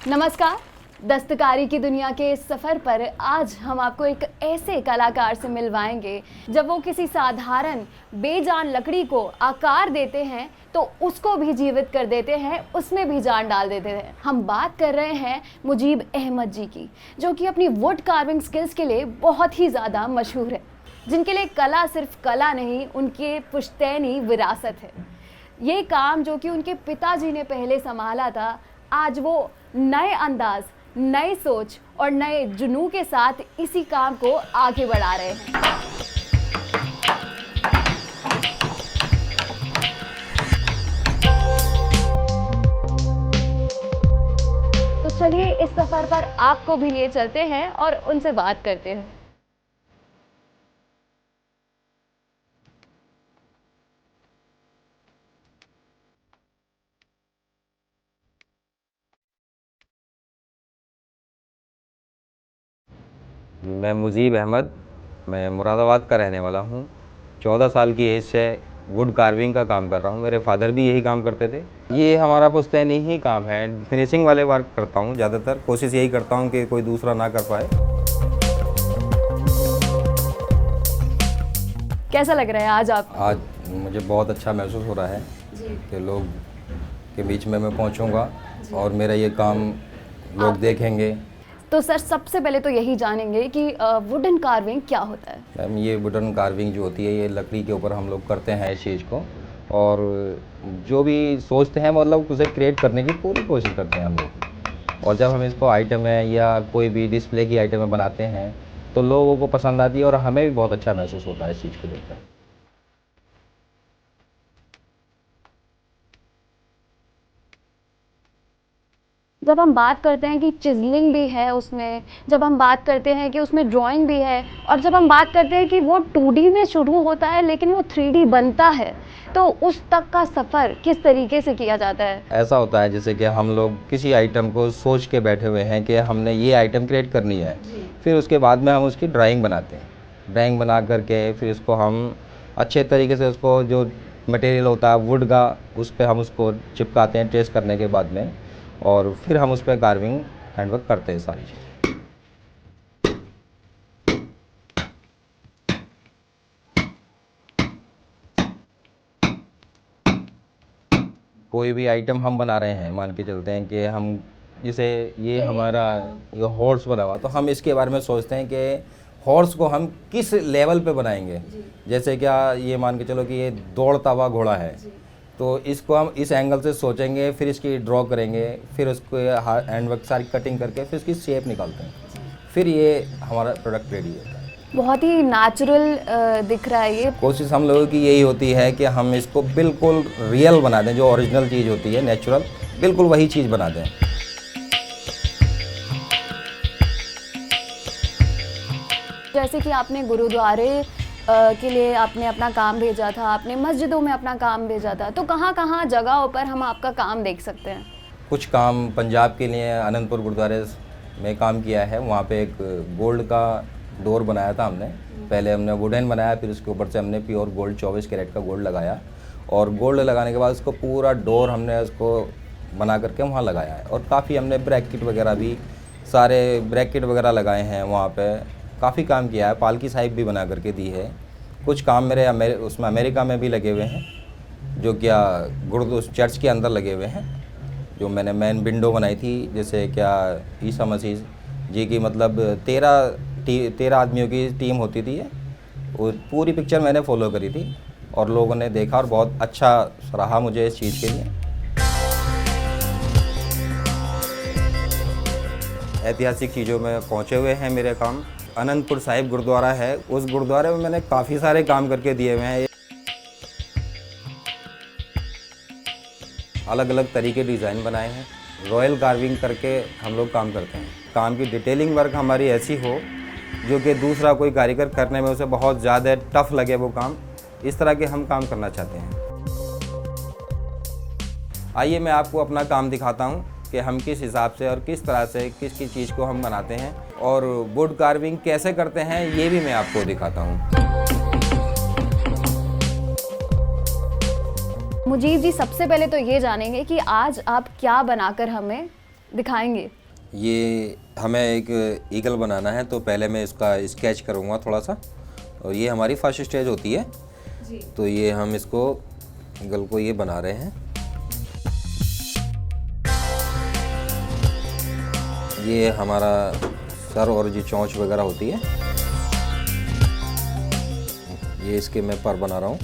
नमस्कार। दस्तकारी की दुनिया के इस सफ़र पर आज हम आपको एक ऐसे कलाकार से मिलवाएंगे जब वो किसी साधारण बेजान लकड़ी को आकार देते हैं तो उसको भी जीवित कर देते हैं, उसमें भी जान डाल देते हैं। हम बात कर रहे हैं मुजीब अहमद जी की, जो कि अपनी वुड कार्विंग स्किल्स के लिए बहुत ही ज़्यादा मशहूर है, जिनके लिए कला सिर्फ कला नहीं, उनके पुश्तैनी विरासत है। ये काम जो कि उनके पिताजी ने पहले संभाला था, आज वो नए अंदाज, नई सोच और नए जुनून के साथ इसी काम को आगे बढ़ा रहे हैं। तो चलिए इस सफर पर आपको भी लिए चलते हैं और उनसे बात करते हैं। मैं मुजीब अहमद, मैं मुरादाबाद का रहने वाला हूँ। 14 साल की एज से वुड कार्विंग का काम कर रहा हूँ। मेरे फादर भी यही काम करते थे। ये हमारा पुश्तैनी ही काम है। फिनिशिंग वाले वर्क करता हूँ ज़्यादातर। कोशिश यही करता हूँ कि कोई दूसरा ना कर पाए। कैसा लग रहा है आज मुझे बहुत अच्छा महसूस हो रहा है कि लोग के बीच में मैं पहुँचूँगा और मेरा ये काम लोग देखेंगे। तो सर, सबसे पहले तो यही जानेंगे कि वुडन कार्विंग क्या होता है। मैम, ये वुडन कार्विंग जो होती है, ये लकड़ी के ऊपर हम लोग करते हैं इस चीज़ को, और जो भी सोचते हैं मतलब उसे क्रिएट करने की पूरी कोशिश करते हैं हम लोग। और जब हम इसको आइटम है या कोई भी डिस्प्ले की आइटम बनाते हैं तो लोगों को पसंद आती है और हमें भी बहुत अच्छा महसूस होता है इस चीज़ को देखकर। जब हम बात करते हैं कि चिजलिंग भी है उसमें, जब हम बात करते हैं कि उसमें ड्राइंग भी है, और जब हम बात करते हैं कि वो 2D में शुरू होता है लेकिन वो 3D बनता है, तो उस तक का सफ़र किस तरीके से किया जाता है? ऐसा होता है जैसे कि हम लोग किसी आइटम को सोच के बैठे हुए हैं कि हमने ये आइटम क्रिएट करनी है, फिर उसके बाद में हम उसकी ड्राइंग बनाते हैं। ड्राइंग बना करके फिर इसको हम अच्छे तरीके से उसको जो मटेरियल होता है वुड का, उस पर हम उसको चिपकाते हैं ट्रेस करने के बाद में, और फिर हम उस पर कार्विंग हैंडवर्क करते हैं सारी चीज़। कोई भी आइटम हम बना रहे हैं, मान के चलते हैं कि हम जैसे ये हमारा ये हॉर्स बना हुआ, तो हम इसके बारे में सोचते हैं कि हॉर्स को हम किस लेवल पे बनाएंगे। जैसे क्या ये मान के चलो कि ये दौड़ता हुआ घोड़ा है, तो इसको हम इस एंगल से सोचेंगे, फिर इसकी ड्रॉ करेंगे, फिर उसको हैंडवर्क सारी कटिंग करके फिर इसकी शेप निकालते हैं, फिर ये हमारा प्रोडक्ट रेडी होता है। बहुत ही नेचुरल दिख रहा है ये। कोशिश हम लोगों की यही होती है कि हम इसको बिल्कुल रियल बना दें, जो ओरिजिनल चीज़ होती है नेचुरल, बिल्कुल वही चीज़ बना दें। जैसे कि आपने गुरुद्वारे के लिए आपने अपना काम भेजा था, आपने मस्जिदों में अपना काम भेजा था, तो कहाँ कहाँ जगहों पर हम आपका काम देख सकते हैं? कुछ काम पंजाब के लिए आनंदपुर गुरुद्वारे में काम किया है। वहाँ पे एक गोल्ड का डोर बनाया था हमने। पहले हमने वुडन बनाया, फिर उसके ऊपर से हमने प्योर गोल्ड 24 कैरेट का गोल्ड लगाया, और गोल्ड लगाने के बाद उसको पूरा डोर हमने उसको बना करके वहाँ लगाया है। और काफ़ी हमने ब्रैकेट वगैरह भी, सारे ब्रैकेट वगैरह लगाए हैं वहाँ पे। काफ़ी काम किया है। पालकी साहिब भी बना करके दी है। कुछ काम मेरे उसमें अमेरिका में भी लगे हुए हैं, जो क्या चर्च के अंदर लगे हुए हैं। जो मैंने मेन विंडो बनाई थी, जैसे क्या ईसा मसीह जी की, मतलब 13 आदमियों की टीम होती थी, वो पूरी पिक्चर मैंने फॉलो करी थी और लोगों ने देखा और बहुत अच्छा रहा मुझे इस चीज़ के लिए। ऐतिहासिक चीज़ों में पहुँचे हुए हैं मेरे काम। आनंदपुर साहिब गुरुद्वारा है, उस गुरुद्वारे में मैंने काफ़ी सारे काम करके दिए हुए हैं। अलग अलग तरीके डिज़ाइन बनाए हैं। रॉयल कार्विंग करके हम लोग काम करते हैं। काम की डिटेलिंग वर्क हमारी ऐसी हो जो कि दूसरा कोई कारीगर करने में उसे बहुत ज़्यादा टफ लगे वो काम, इस तरह के हम काम करना चाहते हैं। आइए मैं आपको अपना काम दिखाता हूँ कि हम किस हिसाब से और किस तरह से किस किस चीज़ को हम बनाते हैं, और वुड कार्विंग कैसे करते हैं ये भी मैं आपको दिखाता हूँ। मुजीब जी, सबसे पहले तो ये जानेंगे कि आज आप क्या बनाकर हमें दिखाएंगे? ये हमें एक ईगल बनाना है, तो पहले मैं इसका स्केच करूँगा थोड़ा सा, और ये हमारी फर्स्ट स्टेज होती है जी। तो ये हम इसको ईगल को ये बना रहे हैं। ये हमारा सर और जो चोंच वगैरह होती है, ये इसके मैं पर बना रहा हूँ,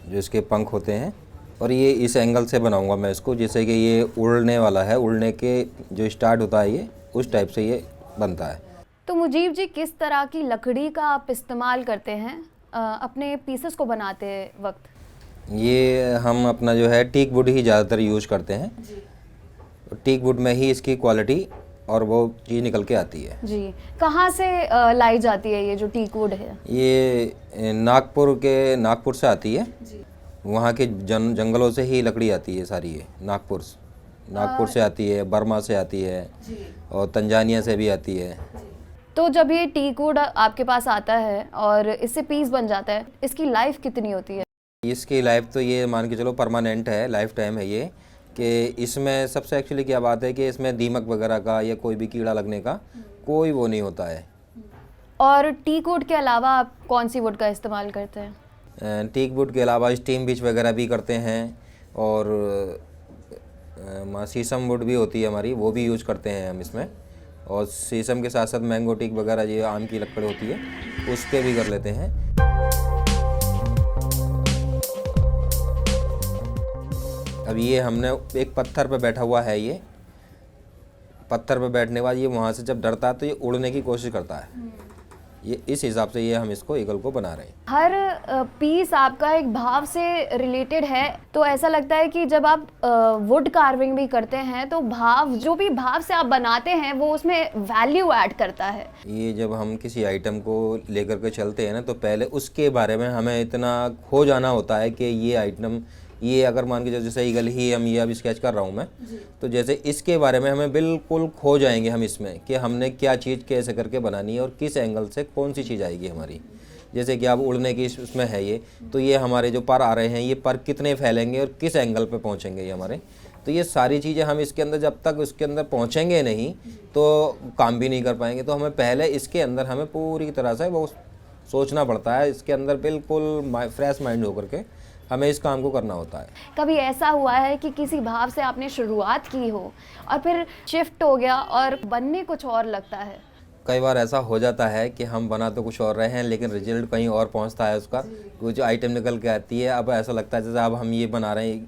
जो इसके पंख होते हैं, और ये इस एंगल से बनाऊंगा मैं इसको, जैसे कि ये उड़ने वाला है, उड़ने के जो स्टार्ट होता है ये उस टाइप से ये बनता है। तो मुजीब जी, किस तरह की लकड़ी का आप इस्तेमाल करते हैं अपने पीसेस को बनाते वक्त? ये हम अपना जो है टीक वुड ही ज़्यादातर यूज करते हैं। टीक वुड में ही इसकी क्वालिटी और वो चीज़ निकल के आती है। जी। कहाँ से लाई जाती है ये जो टीक वुड है? ये नागपुर से आती है। वहाँ के जंगलों से ही लकड़ी आती है सारी। ये नागपुर से आती है, बर्मा से आती है, और तंजानिया से भी आती है। तो जब ये टीक वुड आपके पास आता है और इससे पीस बन जाता है, इसकी लाइफ कितनी होती है? इसकी लाइफ तो ये मान के चलो परमानेंट है, लाइफ टाइम है ये। कि इसमें सबसे एक्चुअली क्या बात है कि इसमें दीमक वगैरह का या कोई भी कीड़ा लगने का कोई वो नहीं होता है। और टीक वुड के अलावा आप कौन सी वुड का इस्तेमाल करते हैं? टीक वुड के अलावा स्टीम बीच वगैरह भी करते हैं, और शीशम वुड भी होती है हमारी, वो भी यूज करते हैं हम इसमें। और शीशम के साथ साथ मैंगो टीक वगैरह, ये आम की लकड़ी होती है, उसके भी कर लेते हैं। अब ये हमने एक पत्थर पे बैठा हुआ है, ये पत्थर पे बैठने के बाद ये वहाँ से जब डरता है तो ये उड़ने की कोशिश करता है। ये इस हिसाब से ये हम इसको ईगल को बना रहे हैं। हर पीस आपका एक भाव से रिलेटेड है, तो ऐसा लगता है कि जब आप वुड कार्विंग भी करते हैं तो भाव, जो भी भाव से आप बनाते हैं, वो उसमें वैल्यू ऐड करता है। ये जब हम किसी आइटम को लेकर के चलते हैं ना, तो पहले उसके बारे में हमें इतना खो जाना होता है कि ये आइटम, ये अगर मान के जैसे ईगल ही हम ये अभी स्केच कर रहा हूँ मैं, तो जैसे इसके बारे में हमें बिल्कुल खो जाएंगे हम इसमें, कि हमने क्या चीज़ कैसे करके बनानी है और किस एंगल से कौन सी चीज़ आएगी हमारी। जैसे कि अब उड़ने की उसमें है ये, तो ये हमारे जो पर आ रहे हैं, ये पर कितने फैलेंगे और किस एंगल पे पहुँचेंगे ये हमारे। तो ये सारी चीज़ें हम इसके अंदर जब तक उसके अंदर पहुँचेंगे नहीं तो काम भी नहीं कर पाएंगे। तो हमें पहले इसके अंदर हमें पूरी तरह से वो सोचना पड़ता है, इसके अंदर बिल्कुल फ्रेश माइंड होकर के हमें इस काम को करना होता है। कभी ऐसा हुआ है कि किसी भाव से आपने शुरुआत की हो और फिर शिफ्ट हो गया और बनने कुछ और लगता है? कई बार ऐसा हो जाता है कि हम बना तो कुछ और रहे हैं, लेकिन रिजल्ट कहीं और पहुंचता है उसका। वो जो आइटम निकल के आती है, अब ऐसा लगता है जैसे अब हम ये बना रहे हैं,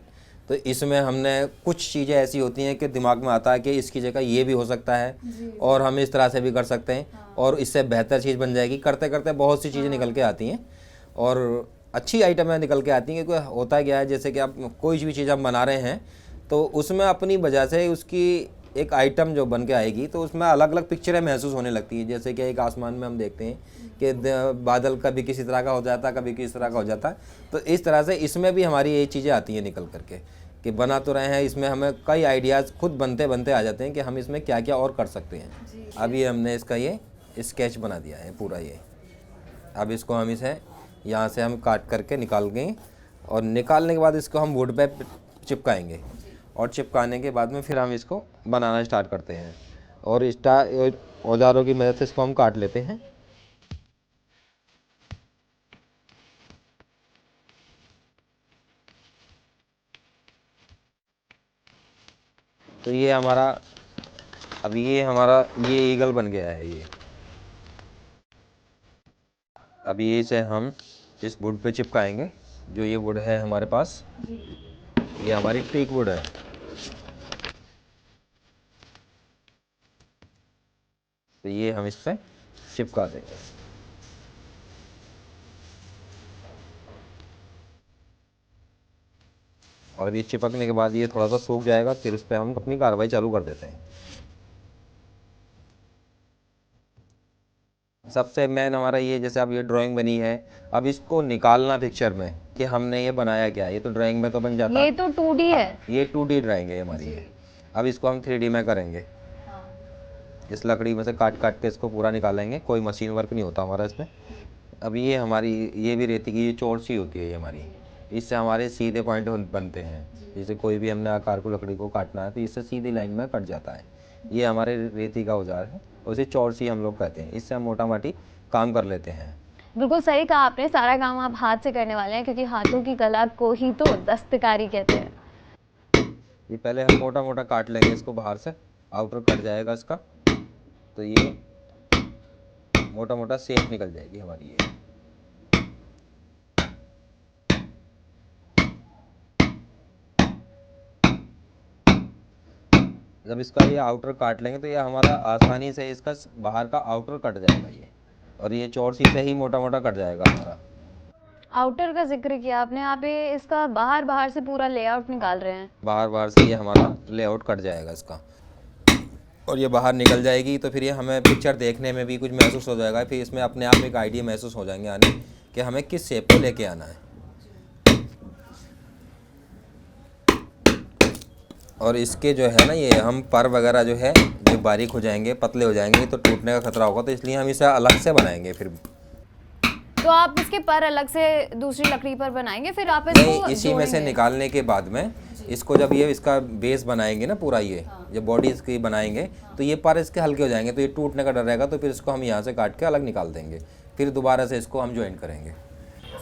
तो इसमें हमने कुछ चीज़ें ऐसी होती हैं कि दिमाग में आता है कि इसकी जगह ये भी हो सकता है, और हम इस तरह से भी कर सकते हैं, और इससे बेहतर चीज़ बन जाएगी। करते करते बहुत सी चीज़ें निकल के आती हैं, और अच्छी आइटमें निकल के आती हैं। क्योंकि होता क्या है, जैसे कि आप कोई भी चीज़ हम बना रहे हैं, तो उसमें अपनी वजह से उसकी एक आइटम जो बन के आएगी, तो उसमें अलग अलग पिक्चरें महसूस होने लगती हैं। जैसे कि एक आसमान में हम देखते हैं कि बादल कभी किसी तरह का हो जाता है, कभी किसी तरह का हो जाता है। तो इस तरह से इसमें भी हमारी ये चीज़ें आती हैं निकल करके, कि बना तो रहे हैं, इसमें हमें कई आइडियाज़ खुद बनते बनते आ जाते हैं कि हम इसमें क्या क्या और कर सकते हैं। अभी हमने इसका ये स्केच बना दिया है पूरा ये। अब इसको हम इसे यहाँ से हम काट करके निकाल गए, और निकालने के बाद इसको हम वुड पे चिपकाएंगे, और चिपकाने के बाद में फिर हम इसको बनाना स्टार्ट करते हैं, और औजारों की मदद से इसको हम काट लेते हैं। तो ये हमारा, अब ये ईगल बन गया है ये। अब ये इसे हम इस वुड पे चिपकाएंगे। जो ये वुड है हमारे पास, ये हमारी टीक वुड है। तो ये हम इस पे चिपका देंगे। और ये चिपकने के बाद ये थोड़ा सा सूख जाएगा, फिर उस पर हम अपनी कार्रवाई चालू कर देते हैं। सबसे मेन हमारा ये, जैसे अब ये ड्राइंग बनी है, अब इसको निकालना पिक्चर में कि हमने ये बनाया क्या है। ये तो ड्राइंग में तो बन जाता है, ये तो 2D है, ये 2D ड्राइंग है हमारी ये। अब इसको हम 3D में करेंगे। इस लकड़ी में से काट काट के इसको पूरा निकालेंगे, कोई मशीन वर्क नहीं होता हमारा इसमें। अब ये हमारी, ये भी रेती की चोर सी होती है ये हमारी, इससे हमारे सीधे पॉइंट बनते हैं। जैसे कोई भी हमने आकार को लकड़ी को काटना है तो इससे सीधी लाइन में कट जाता है। ये हमारे रेती का औजार है, उसे चौरसी हम लोग कहते हैं। इससे हम मोटा माटी काम कर लेते हैं। बिल्कुल सही कहा आपने, सारा काम आप हाथ से करने वाले हैं, क्योंकि हाथों की कला को ही तो दस्तकारी कहते हैं। ये पहले हम मोटा मोटा काट लेंगे इसको, बाहर से आउटर कट जाएगा इसका, तो ये मोटा मोटा शेप निकल जाएगी हमारी ये। जब इसका ये आउटर काट लेंगे तो ये हमारा आसानी से इसका बाहर का आउटर कट जाएगा ये, और ये चौरसी से ही मोटा मोटा कट जाएगा हमारा। आउटर का जिक्र किया आपने, आप ये इसका बाहर से पूरा लेआउट निकाल रहे हैं। बाहर से ये हमारा लेआउट कट जाएगा इसका, और ये बाहर निकल जाएगी तो फिर ये हमें पिक्चर देखने में भी कुछ महसूस हो जाएगा। फिर इसमें अपने आप एक आइडिया महसूस हो जाएंगे आने कि हमें किस शेप को लेके आना है। और इसके जो है ना, ये हम पर वगैरह जो है जो बारीक हो जाएंगे, पतले हो जाएंगे, तो टूटने का खतरा होगा, तो इसलिए हम इसे अलग से बनाएंगे। फिर तो आप इसके पर अलग से दूसरी लकड़ी पर बनाएंगे, फिर आप नहीं, इसको इसी में से निकालने के बाद में इसको जब ये इसका बेस बनाएंगे ना पूरा, ये जब बॉडी इसकी बनाएंगे तो ये पर इसके हल्के हो जाएंगे, तो ये टूटने का डर रहेगा। तो फिर इसको हम यहाँ से काट के अलग निकाल देंगे, फिर दोबारा से इसको हम ज्वाइन करेंगे।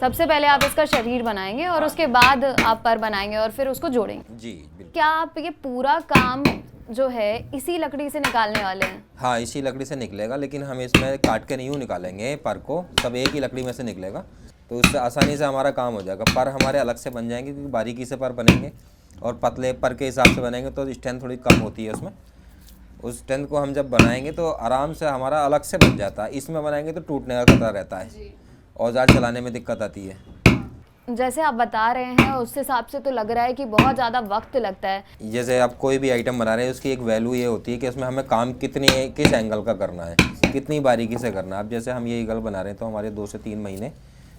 सबसे पहले आप इसका शरीर बनाएंगे और उसके बाद आप पर बनाएंगे और फिर उसको जोड़ेंगे। जी बिल्कुल। क्या आप ये पूरा काम जो है इसी लकड़ी से निकालने वाले हैं? हाँ, इसी लकड़ी से निकलेगा, लेकिन हम इसमें काट के नहीं निकालेंगे पर को, सब एक ही लकड़ी में से निकलेगा, तो उससे आसानी से हमारा काम हो जाएगा। पर हमारे अलग से बन जाएंगे, क्योंकि बारीकी से पर बनेंगे, और पतले पर के हिसाब से बनेंगे तो स्ट्रेंथ थोड़ी कम होती है उसमें। उस स्ट्रेंथ को हम जब बनाएंगे तो आराम से हमारा अलग से बन जाता है। इसमें बनाएंगे तो टूटने का खतरा रहता है, औजार चलाने में दिक्कत आती है। जैसे आप बता रहे हैं उस हिसाब से तो लग रहा है कि बहुत ज़्यादा वक्त लगता है। जैसे आप कोई भी आइटम बना रहे हैं, उसकी एक वैल्यू ये होती है कि उसमें हमें काम किस एंगल का करना है, कितनी बारीकी से करना है। अब जैसे हम ये ईगल बना रहे हैं तो हमारे 2 से 3 महीने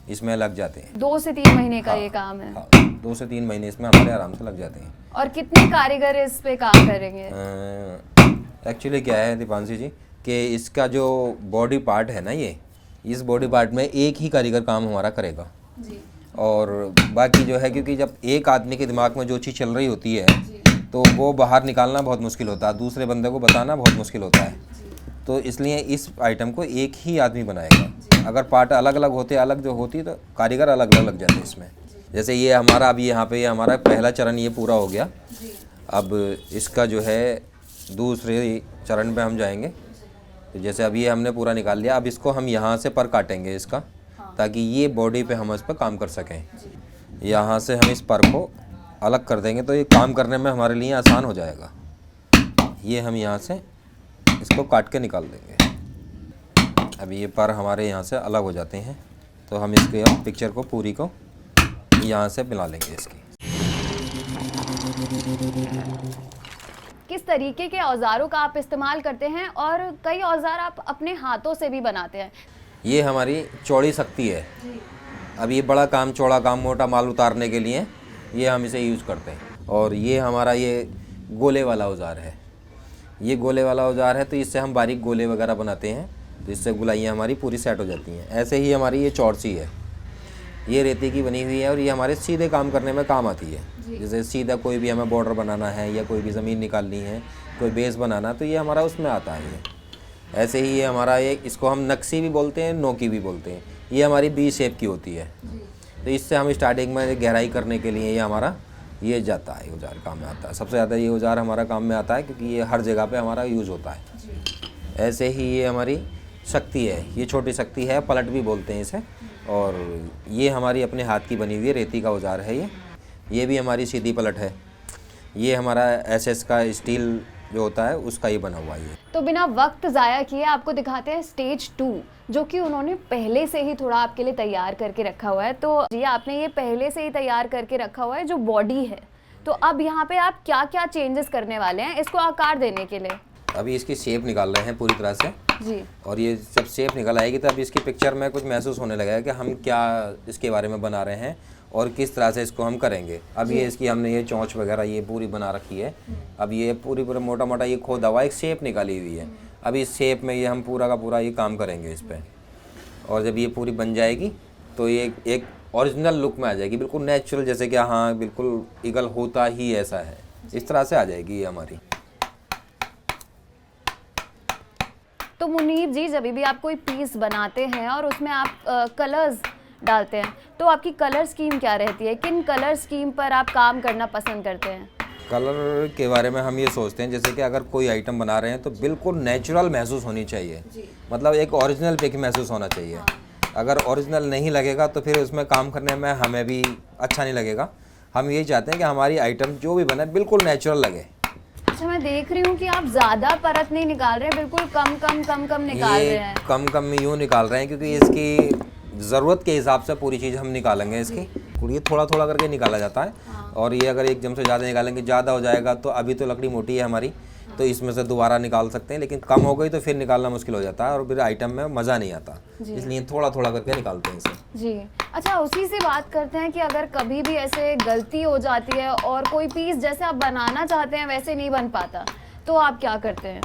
इसमें लग जाते हैं। 2 से 3 महीने का ये काम है? हाँ, 2 से 3 महीने इसमें हमारे आराम से लग जाते हैं। और कितने कारीगर इस पे काम करेंगे? एक्चुअली क्या है दीपांशी जी, कि इसका जो बॉडी पार्ट है ना, ये इस बॉडी पार्ट में एक ही कारीगर काम हमारा करेगा जी। और बाकी जो है, क्योंकि जब एक आदमी के दिमाग में जो चीज़ चल रही होती है तो वो बाहर निकालना बहुत मुश्किल होता है, दूसरे बंदे को बताना बहुत मुश्किल होता है। तो इसलिए इस आइटम को एक ही आदमी बनाएगा। अगर पार्ट अलग अलग होते, अलग जो होती, तो कारीगर अलग अलग लग जाते हैं इसमें। जैसे ये हमारा अभी यहाँ पे हमारा पहला चरण ये पूरा हो गया। अब इसका जो है दूसरे चरण पे हम जाएंगे। तो जैसे अभी ये हमने पूरा निकाल लिया, अब इसको हम यहाँ से पर काटेंगे इसका, ताकि ये बॉडी पे हम इस पर काम कर सकें। यहाँ से हम इस पर को अलग कर देंगे तो ये काम करने में हमारे लिए आसान हो जाएगा। ये हम यहाँ से इसको काट के निकाल देंगे। अब ये पर हमारे यहाँ से अलग हो जाते हैं, तो हम इसके अब पिक्चर को पूरी को यहाँ से मिला लेंगे इसकी। किस तरीके के औजारों का आप इस्तेमाल करते हैं, और कई औजार आप अपने हाथों से भी बनाते हैं? ये हमारी चौड़ी शक्ति है। अब ये बड़ा काम, चौड़ा काम, मोटा माल उतारने के लिए ये हम इसे यूज़ करते हैं। और ये हमारा ये गोले वाला औजार है। ये गोले वाला औजार है, तो इससे हम बारीक गोले वगैरह बनाते हैं, तो इससे गुलाइयाँ हमारी पूरी सेट हो जाती हैं। ऐसे ही हमारी ये चौरसी है, ये रेती की बनी हुई है, और ये हमारे सीधे काम करने में काम आती है। जैसे सीधा कोई भी हमें बॉर्डर बनाना है, या कोई भी ज़मीन निकालनी है, कोई बेस बनाना, तो ये हमारा उसमें आता है। ये ऐसे ही ये हमारा इसको हम नक्शी भी बोलते हैं, नोकी भी बोलते हैं। ये हमारी बी शेप की होती है, तो इससे हम स्टार्टिंग में गहराई करने के लिए ये हमारा ये जाता है, औजार काम में आता है। सबसे ज़्यादा ये औजार हमारा काम में आता है, क्योंकि ये हर जगह पे हमारा यूज़ होता है। ऐसे ही ये हमारी शक्ति है, ये छोटी शक्ति है, पलट भी बोलते हैं इसे। और ये हमारी अपने हाथ की बनी हुई है, रेती का औजार है ये भी हमारी सीधी पलट है। ये हमारा एसएस का स्टील जो होता है उसका ही बना हुआ है। तो बिना वक्त ज़ाया किए आपको दिखाते हैं स्टेज 2, जो कि उन्होंने पहले से ही थोड़ा आपके लिए तैयार करके रखा हुआ है। तो जी, आपने ये पहले से ही तैयार करके रखा हुआ है जो बॉडी है, तो अब यहाँ पे आप क्या क्या चेंजेस करने वाले हैं इसको आकार देने के लिए? अभी इसकी शेप निकाल रहे हैं पूरी तरह से जी। और ये जब शेप निकल आएगी तो अब इसकी पिक्चर में कुछ महसूस होने लगेगा कि हम क्या इसके बारे में बना रहे हैं और किस तरह से इसको हम करेंगे। अब ये इसकी हमने ये चोंच वगैरह ये पूरी बना रखी है। अब ये पूरी मोटा मोटा ये खोदा हुआ एक शेप निकाली हुई है। अब इस शेप में ये हम पूरा का पूरा ये काम करेंगे इस पर, और जब ये पूरी बन जाएगी तो ये एक ओरिजिनल लुक में आ जाएगी, बिल्कुल नेचुरल, जैसे कि हाँ बिल्कुल ईगल होता ही ऐसा है, इस तरह से आ जाएगी ये हमारी। तो मुनीब जी, जब भी आप कोई पीस बनाते हैं और उसमें आप कलर्स डालते हैं, तो आपकी कलर स्कीम क्या रहती है? किन कलर स्कीम पर आप काम करना पसंद करते हैं? कलर के बारे में हम ये सोचते हैं, जैसे कि अगर कोई आइटम बना रहे हैं तो बिल्कुल नेचुरल महसूस होनी चाहिए, मतलब एक ओरिजिनल पिक महसूस होना चाहिए। अगर ओरिजिनल नहीं लगेगा तो फिर उसमें काम करने में हमें भी अच्छा नहीं लगेगा। हम यही चाहते हैं कि हमारी आइटम जो भी बने बिल्कुल नेचुरल लगे। अच्छा, मैं देख रही हूँ कि आप ज़्यादा परत नहीं निकाल रहे हैं, बिल्कुल कम कम कम कम निकाल रहे ये हैं। कम कम यूँ निकाल रहे हैं क्योंकि इसकी ज़रूरत के हिसाब से पूरी चीज़ हम निकालेंगे इसकी। ये थोड़ा थोड़ा करके निकाला जाता है। और ये अगर एकदम से ज़्यादा निकालेंगे, ज़्यादा हो जाएगा तो अभी तो लकड़ी मोटी है हमारी, तो इसमें से दोबारा निकाल सकते हैं, लेकिन कम हो गई तो फिर निकालना मुश्किल हो जाता है और फिर आइटम में मज़ा नहीं आता, इसलिए थोड़ा थोड़ा करके निकालते हैं इसे। जी। अच्छा, उसी से बात करते हैं कि अगर कभी भी ऐसे गलती हो जाती है और कोई पीस जैसे आप बनाना चाहते हैं वैसे नहीं बन पाता, तो आप क्या करते हैं?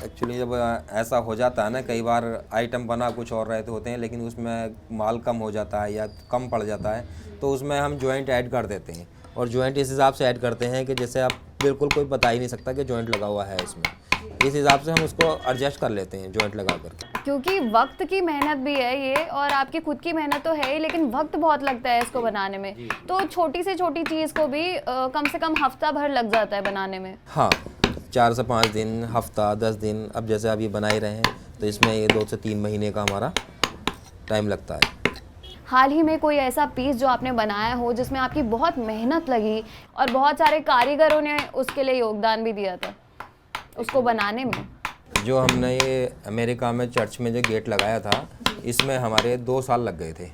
एक्चुअली जब ऐसा हो जाता है ना, कई बार आइटम बना कुछ और रहे होते हैं लेकिन उसमें माल कम हो जाता है या कम पड़ जाता है, तो उसमें हम जॉइंट ऐड कर देते हैं। और जॉइंट इस हिसाब से ऐड करते हैं कि जैसे आप बिल्कुल कोई बता ही नहीं सकता कि जॉइंट लगा हुआ है इसमें, इस हिसाब से हम उसको एडजस्ट कर लेते हैं जॉइंट लगा करके। क्योंकि वक्त की मेहनत भी है ये, और आपकी खुद की मेहनत तो है ही, लेकिन वक्त बहुत लगता है इसको बनाने में। तो छोटी से छोटी चीज़ को भी कम से कम हफ्ता भर लग जाता है बनाने में। हाँ, 4 से 5 दिन, हफ्ता, 10 दिन, अब जैसे अभी बना ही रहे हैं तो इसमें ये 2 से 3 महीने का हमारा टाइम लगता है। हाल ही में कोई ऐसा पीस जो आपने बनाया हो जिसमें आपकी बहुत मेहनत लगी और बहुत सारे कारीगरों ने उसके लिए योगदान भी दिया था उसको बनाने में? जो हमने ये अमेरिका में चर्च में जो गेट लगाया था, इसमें हमारे 2 साल लग गए थे।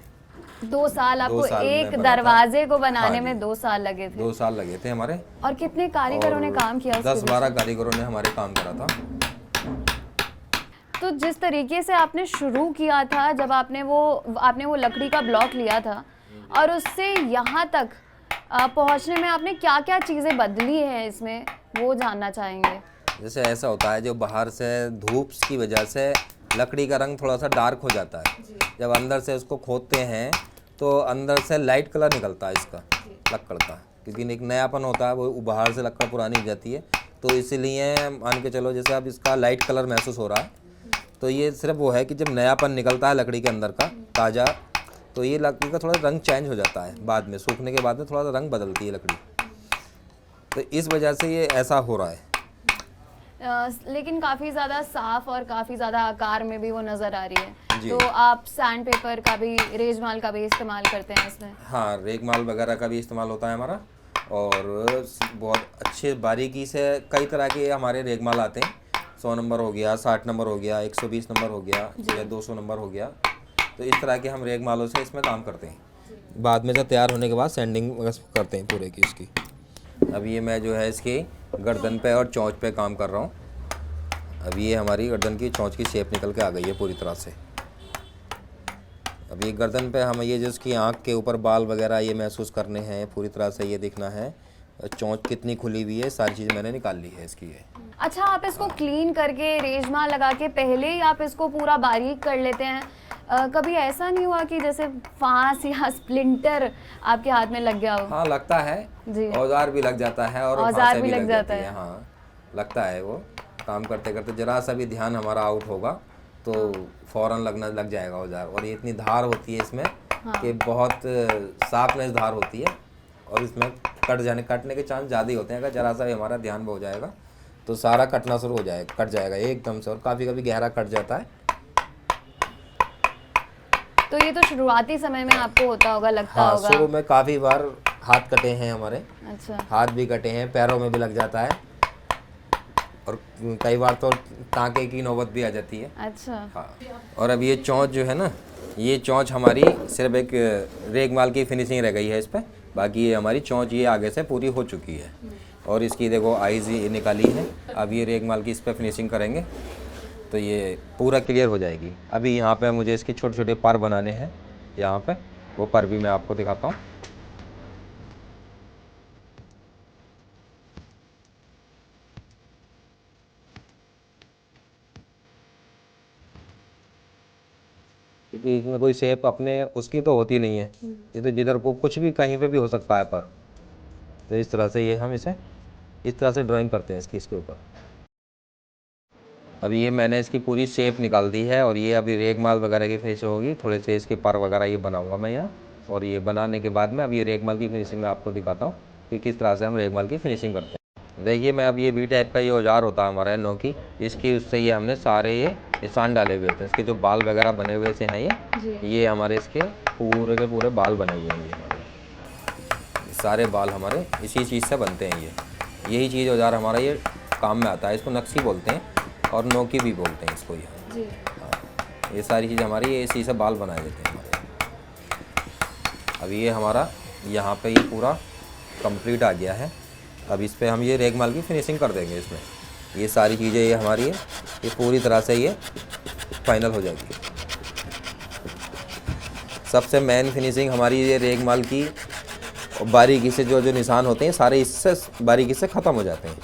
2 साल आपको 2 साल में एक बना था। दरवाजे को बनाने हाँ में जी। 2 साल लगे थे? 2 साल लगे थे हमारे। और कितने कारीगरों ने काम किया उसके 10-12 कारीगरों ने हमारे काम करा था। तो जिस तरीके से आपने शुरू किया था, जब आपने वो लकड़ी का ब्लॉक लिया था और उससे यहाँ तक पहुँचने में आपने क्या क्या चीज़ें बदली हैं इसमें, वो जानना चाहेंगे। जैसे ऐसा होता है, जो बाहर से धूप की वजह से लकड़ी का रंग थोड़ा सा डार्क हो जाता है, जब अंदर से उसको खोदते हैं तो अंदर से लाइट कलर निकलता है इसका लक्कड़ का, क्योंकि एक नयापन होता है, वो बाहर से लक्कड़ पुरानी हो जाती है, तो इसीलिए मान के चलो जैसे अब इसका लाइट कलर महसूस हो रहा है, तो ये सिर्फ वो है कि जब नयापन निकलता है लकड़ी के अंदर का ताज़ा, तो ये लकड़ी का थोड़ा रंग चेंज हो जाता है, बाद में सूखने के बाद में थोड़ा सा रंग बदलती है लकड़ी, तो इस वजह से ये ऐसा हो रहा है। लेकिन काफ़ी ज़्यादा साफ और काफ़ी ज़्यादा आकार में भी वो नज़र आ रही है। जी। तो आप सैंड पेपर का भी, रेजमाल का भी इस्तेमाल करते हैं इसमें? हाँ, रेगमाल वगैरह का भी इस्तेमाल होता है हमारा, और बहुत अच्छे बारीकी से कई तरह के हमारे रेगमाल आते हैं। 100 नंबर हो गया, 60 नंबर हो गया, 120 नंबर हो गया या 200 नंबर हो गया, तो इस तरह के हम रेगमालों से इसमें काम करते हैं। बाद में से तैयार होने के बाद सैंडिंग करते हैं पूरे की इसकी। अब ये मैं जो है इसकी गर्दन पे और चोंच पे काम कर रहा हूँ। अब ये हमारी गर्दन की चोंच की शेप निकल के आ गई है पूरी तरह से। अब ये गर्दन पे हम ये जिसकी आँख के ऊपर बाल वगैरह ये महसूस करने हैं, पूरी तरह से ये दिखना है, चोंच कितनी खुली हुई है, सारी चीज़ मैंने निकाल ली है इसकी ये। अच्छा, आप इसको क्लीन करके रेजमा लगा के पहले ही आप इसको पूरा बारीक कर लेते हैं? कभी ऐसा नहीं हुआ कि जैसे फांस या स्प्लिंटर आपके हाथ में लग गया हो? हाँ, लगता है जी। औजार भी लग जाता है और औजार फांसें भी लग जाता जाती है। हाँ, लगता है। वो काम करते करते जरा सा भी ध्यान हमारा आउट होगा तो फ़ौरन लग जाएगा औजार। और ये इतनी धार होती है इसमें कि बहुत शार्पनेस धार होती है, और इसमें कटने के चांस ज़्यादा ही होते हैं। अगर जरा सा भी हमारा ध्यान हो जाएगा तो सारा कटना शुरू हो जाएगा, कट जाएगा एकदम से, और कभी कभी गहरा कट जाता है। तो ये तो शुरुआती समय में आपको होता होगा, लगता हाँ, होगा। शुरू में काफ़ी बार हाथ कटे हैं हमारे। अच्छा। हाथ भी कटे हैं, पैरों में भी लग जाता है, और कई बार तो टाँके की नौबत भी आ जाती है। अच्छा। हाँ, और अब ये चोंच जो है ना, ये चोंच हमारी सिर्फ एक रेगमाल की फिनिशिंग रह गई है इस पर, बाकी ये हमारी चोंच ये आगे से पूरी हो चुकी है। और इसकी देखो आइज़ निकाली है। अब ये रेगमाल की इस पर फिनिशिंग करेंगे तो ये पूरा क्लियर हो जाएगी। अभी यहाँ पे मुझे इसके छोटे छोटे पर बनाने हैं, यहाँ पे वो पर भी मैं आपको दिखाता हूँ। क्योंकि इसमें कोई शेप अपने उसकी तो होती नहीं है, ये तो जिधर को कुछ भी कहीं पे भी हो सकता है पर। तो इस तरह से ये हम इसे इस तरह से ड्राइंग करते हैं इसके ऊपर। अभी ये मैंने इसकी पूरी शेप निकाल दी है और ये अभी रेगमाल वगैरह की फिनिश होगी, थोड़े से इसके पर वगैरह ये बनाऊंगा मैं यहाँ। और ये बनाने के बाद में अब ये रेगमाल की फिनिशिंग मैं आपको दिखाता हूँ कि किस तरह से हम रेगमाल की फिनिशिंग करते हैं। देखिए मैं अब ये वी टाइप का ये औजार होता है हमारा नोकी, इसकी उससे ये हमने सारे ये निशान डाले हुए थे, इसके जो बाल वगैरह बने हुए से हैं ये हमारे इसके पूरे के पूरे बाल बने हुए हैं। ये सारे बाल हमारे इसी चीज़ से बनते हैं। यही चीज़ औजार हमारा ये काम में आता है। इसको नक्शी बोलते हैं और नोकी भी बोलते हैं इसको ये। ये सारी चीज़ हमारी ये इसी से बाल बनाए देते हैं हमारे। अभी ये हमारा यहाँ पे ये पूरा कंप्लीट आ गया है। अब इस पे हम ये रेगमाल की फिनिशिंग कर देंगे। इसमें ये सारी चीज़ें ये हमारी है ये पूरी तरह से ये फाइनल हो जाएगी। सबसे मेन फिनिशिंग हमारी ये रेगमाल की बारीकी से जो निशान होते हैं सारे इससे बारीकी से ख़त्म हो जाते हैं।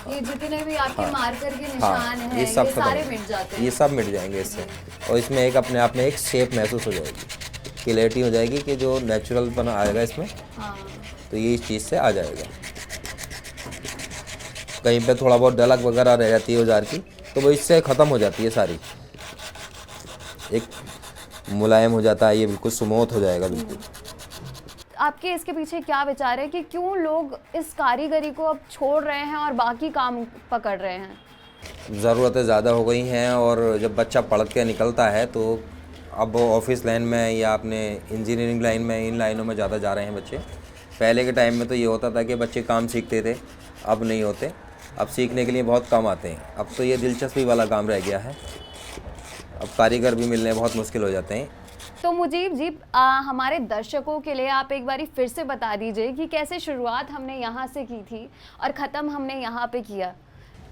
ये जितने भी आपके मार्कर के निशान हैं ये सब सारे मिट जाते हैं। ये सब मिट जाएंगे इससे। और इसमें एक अपने आप में एक शेप महसूस हो जाएगी, क्लियरिटी हो जाएगी कि जो नेचुरल बना आएगा इसमें। तो ये इस चीज़ से आ जाएगा। कहीं पे थोड़ा बहुत डलक वगैरह रह जाती है औजार की तो वो इससे ख़त्म हो जाती है सारी, एक मुलायम हो जाता है ये, बिल्कुल स्मूथ हो जाएगा बिल्कुल। आपके इसके पीछे क्या विचार है कि क्यों लोग इस कारीगरी को अब छोड़ रहे हैं और बाकी काम पकड़ रहे हैं? ज़रूरतें ज़्यादा हो गई हैं और जब बच्चा पढ़ के निकलता है तो अब ऑफिस लाइन में या अपने इंजीनियरिंग लाइन में, इन लाइनों में ज़्यादा जा रहे हैं बच्चे। पहले के टाइम में तो ये होता था कि बच्चे काम सीखते थे, अब नहीं होते। अब सीखने के लिए बहुत कम आते हैं। अब तो ये दिलचस्पी वाला काम रह गया है। अब कारीगर भी मिलने बहुत मुश्किल हो जाते हैं। तो मुजीब जी हमारे दर्शकों के लिए आप एक बारी फिर से बता दीजिए कि कैसे शुरुआत हमने यहाँ से की थी और ख़त्म हमने यहाँ पे किया।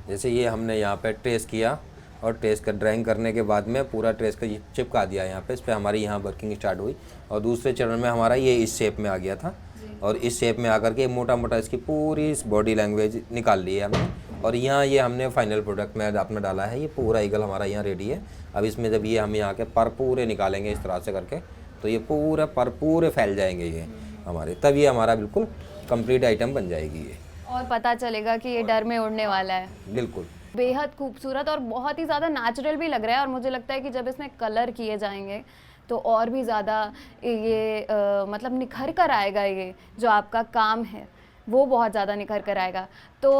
जैसे ये हमने यहाँ पे ट्रेस किया और ट्रेस का ड्राइंग करने के बाद में पूरा ट्रेस का चिपका दिया यहाँ पे, इस पर हमारी यहाँ वर्किंग स्टार्ट हुई। और दूसरे चरण में हमारा ये इस शेप में आ गया था और इस शेप में आकर के मोटा मोटा इसकी पूरी इस बॉडी लैंग्वेज निकाल ली है हमने। और यहाँ ये हमने फाइनल प्रोडक्ट में अपना डाला है। ये पूरा ईगल हमारा यहाँ रेडी है। अब इसमें जब ये हम यहाँ के पर पूरे निकालेंगे इस तरह से करके तो ये पूरे पर पूरे फैल जाएंगे ये हमारे, तब ये हमारा बिल्कुल कंप्लीट आइटम बन जाएगी ये। और पता चलेगा कि ये डर में उड़ने वाला है। बिल्कुल बेहद खूबसूरत और बहुत ही ज़्यादा नेचुरल भी लग रहा है। और मुझे लगता है कि जब इसमें कलर किए जाएंगे तो और भी ज़्यादा ये मतलब निखर कर आएगा। ये जो आपका काम है वो बहुत ज़्यादा निखर कर आएगा। तो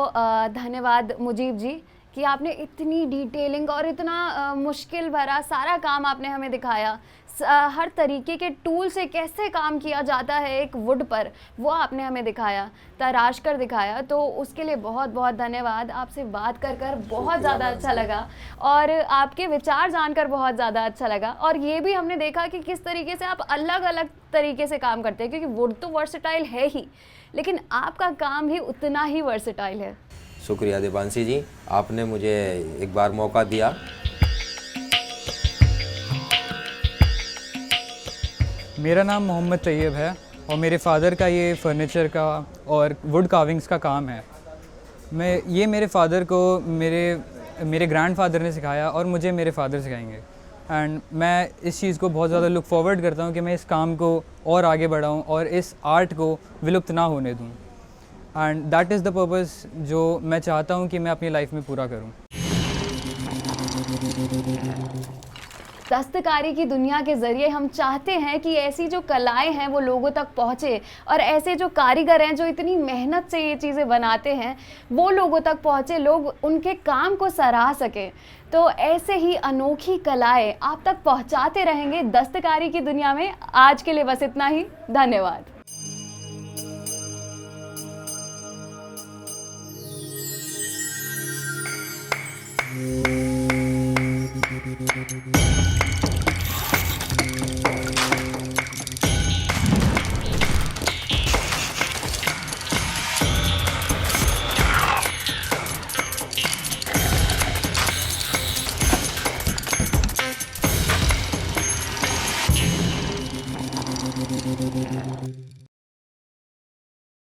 धन्यवाद मुजीब जी कि आपने इतनी डिटेलिंग और इतना मुश्किल भरा सारा काम आपने हमें दिखाया। हर तरीके के टूल से कैसे काम किया जाता है एक वुड पर, वो आपने हमें दिखाया, तराश कर दिखाया। तो उसके लिए बहुत बहुत धन्यवाद। आपसे बात कर बहुत ज़्यादा अच्छा लगा और आपके विचार जानकर बहुत ज़्यादा अच्छा लगा। और ये भी हमने देखा कि किस तरीके से आप अलग अलग तरीके से काम करते हैं, क्योंकि वुड तो वर्सेटाइल है ही, लेकिन आपका काम भी उतना ही वर्सेटाइल है। शुक्रिया देवांशी जी, आपने मुझे एक बार मौका दिया। मेरा नाम मोहम्मद तैयब है और मेरे फादर का ये फर्नीचर का और वुड कार्विंग्स का काम है। मेरे फादर को मेरे ग्रैंडफादर ने सिखाया और मुझे मेरे फादर सिखाएंगे। एंड मैं इस चीज़ को बहुत ज़्यादा लुक फॉरवर्ड करता हूँ कि मैं इस काम को और आगे बढ़ाऊँ और इस आर्ट को विलुप्त ना होने दूँ। And that is the purpose जो मैं चाहता हूँ कि मैं अपनी लाइफ में पूरा करूँ। दस्तकारी की दुनिया के ज़रिए हम चाहते हैं कि ऐसी जो कलाएं हैं वो लोगों तक पहुँचे और ऐसे जो कारीगर हैं जो इतनी मेहनत से ये चीज़ें बनाते हैं वो लोगों तक पहुँचे, लोग उनके काम को सराह सकें। तो ऐसे ही अनोखी कलाएं आप तक पहुँचाते रहेंगे दस्तकारी की दुनिया में। आज के लिए बस इतना ही। धन्यवाद।